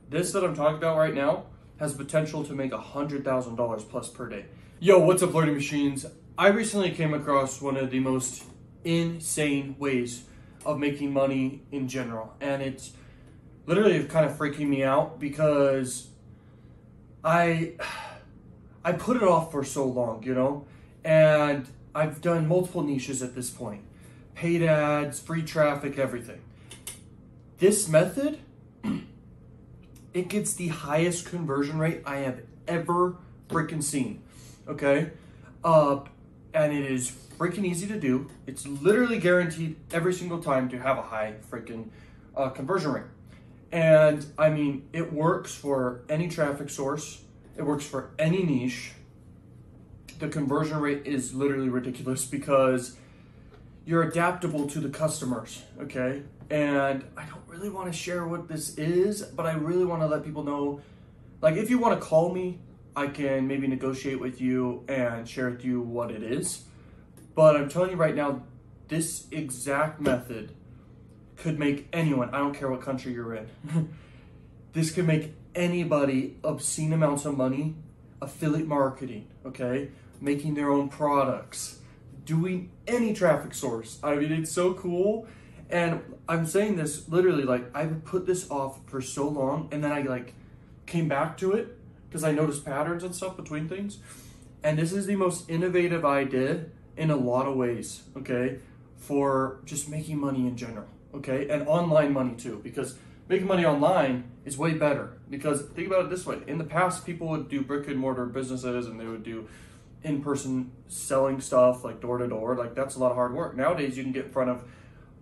This that I'm talking about right now has potential to make $100,000 plus per day. Yo, what's up, Learning Machines? I recently came across one of the most insane ways of making money in general, and it's literally kind of freaking me out because I put it off for so long, you know, and I've done multiple niches at this point. Paid ads, free traffic, everything. This method, it gets the highest conversion rate I have ever freaking seen, okay? And it is freaking easy to do. It's literally guaranteed every single time to have a high freaking conversion rate. And I mean, it works for any traffic source. It works for any niche. The conversion rate is literally ridiculous because you're adaptable to the customers, okay? And I don't really want to share what this is, but I really want to let people know, like, if you want to call me, I can maybe negotiate with you and share with you what it is. But I'm telling you right now, this exact method could make anyone, I don't care what country you're in, this could make anybody obscene amounts of money, affiliate marketing, okay? Making their own products, doing any traffic source. I mean, it's so cool. And I'm saying this literally, like, I've put this off for so long, and then I like came back to it because I noticed patterns and stuff between things. And this is the most innovative idea in a lot of ways, okay, for just making money in general, okay, and online money too, because making money online is way better. Because think about it this way: in the past, people would do brick and mortar businesses, and they would do in-person selling stuff, like door to door. Like, that's a lot of hard work. Nowadays, you can get in front of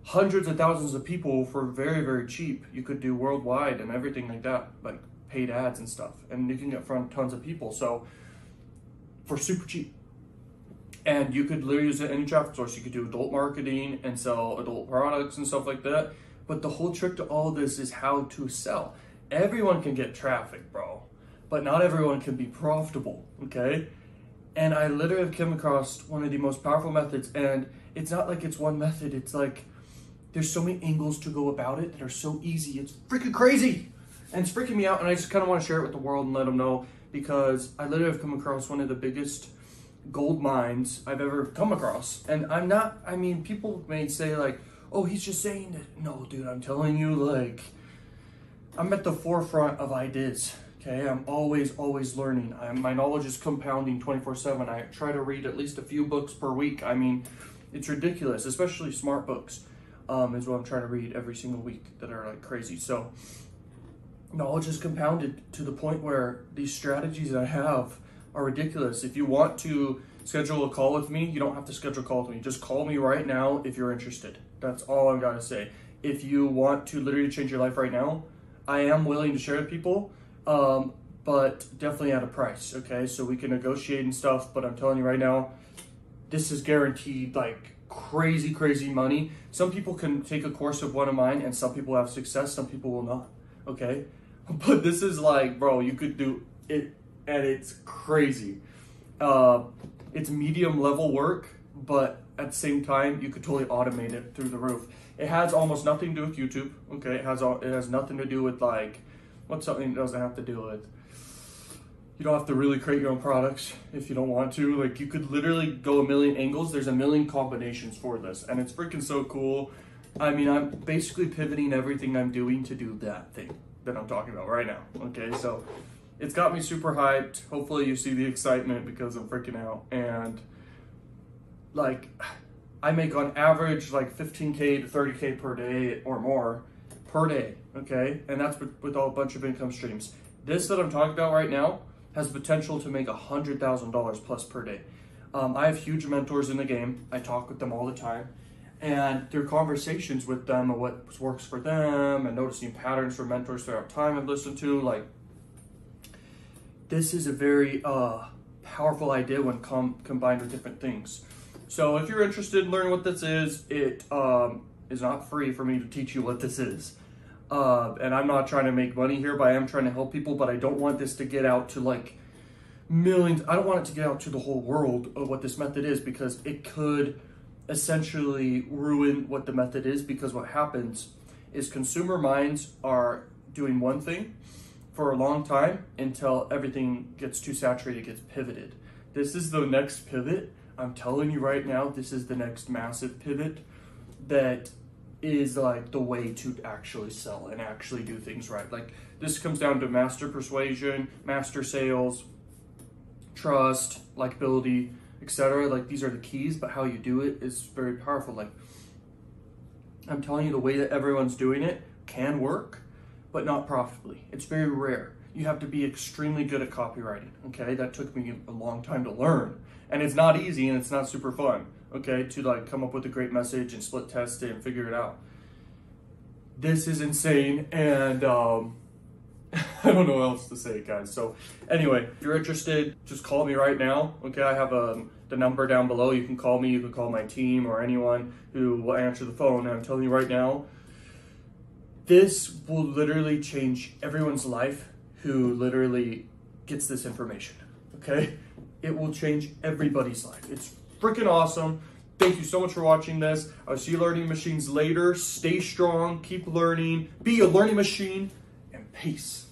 hundreds of thousands of people for very, very cheap. You could do worldwide and everything like that, like paid ads and stuff, and you can get in front of tons of people, so for super cheap. And you could literally use any traffic source. You could do adult marketing and sell adult products and stuff like that. But the whole trick to all of this is how to sell. Everyone can get traffic, bro, but not everyone can be profitable, okay? And I literally have come across one of the most powerful methods, and it's not like it's one method. It's like there's so many angles to go about it that are so easy. It's freaking crazy, and it's freaking me out, and I just kind of want to share it with the world and let them know, because I literally have come across one of the biggest gold mines I've ever come across. And I'm not, I mean, people may say like, oh, he's just saying that. No, dude, I'm telling you, like, I'm at the forefront of ideas. Okay, I'm always learning. My knowledge is compounding 24/7. I try to read at least a few books per week. I mean, it's ridiculous, especially smart books is what I'm trying to read every single week that are like crazy. So knowledge is compounded to the point where these strategies that I have are ridiculous. If you want to schedule a call with me, you don't have to schedule a call with me. Just call me right now if you're interested. That's all I've got to say. If you want to literally change your life right now, I am willing to share with people. But definitely at a price, okay? So we can negotiate and stuff, but I'm telling you right now, this is guaranteed like crazy money. Some people can take a course of one of mine, and some people have success, some people will not, okay? But this is like, bro, you could do it, and it's crazy. It's medium level work, but at the same time, you could totally automate it through the roof. It has almost nothing to do with YouTube, okay? It has nothing to do with like, what's something it doesn't have to do with? You don't have to really create your own products if you don't want to. Like, you could literally go a million angles. There's a million combinations for this, and it's freaking so cool. I mean, I'm basically pivoting everything I'm doing to do that thing that I'm talking about right now, okay? So it's got me super hyped. Hopefully you see the excitement because I'm freaking out. And like, I make on average like 15K to 30K per day or more per day, okay? And that's with a bunch of income streams. This that I'm talking about right now has potential to make $100,000 plus per day. I have huge mentors in the game. I talk with them all the time, and through conversations with them of what works for them and noticing patterns for mentors throughout time I've listened to, like, this is a very powerful idea when combined with different things. So if you're interested in learning what this is, it is not free for me to teach you what this is. And I'm not trying to make money here, but I am trying to help people, but I don't want this to get out to like millions. I don't want it to get out to the whole world of what this method is, because it could essentially ruin what the method is. Because what happens is consumer minds are doing one thing, for a long time until everything gets too saturated, gets pivoted. This is the next pivot. I'm telling you right now, this is the next massive pivot that is like the way to actually sell and actually do things right. Like this comes down to master persuasion, master sales, trust, likability, etc. Like these are the keys, but how you do it is very powerful. Like I'm telling you, the way that everyone's doing it can work, but not profitably. It's very rare. You have to be extremely good at copywriting, okay? That took me a long time to learn. And it's not easy and it's not super fun, okay? To like come up with a great message and split test it and figure it out. This is insane, and I don't know what else to say, guys. So anyway, if you're interested, just call me right now, okay? I have the number down below. You can call me, you can call my team or anyone who will answer the phone. And I'm telling you right now, this will literally change everyone's life who literally gets this information, okay? It will change everybody's life. It's freaking awesome. Thank you so much for watching this. I'll see you learning machines later. Stay strong, keep learning, be a learning machine, and peace.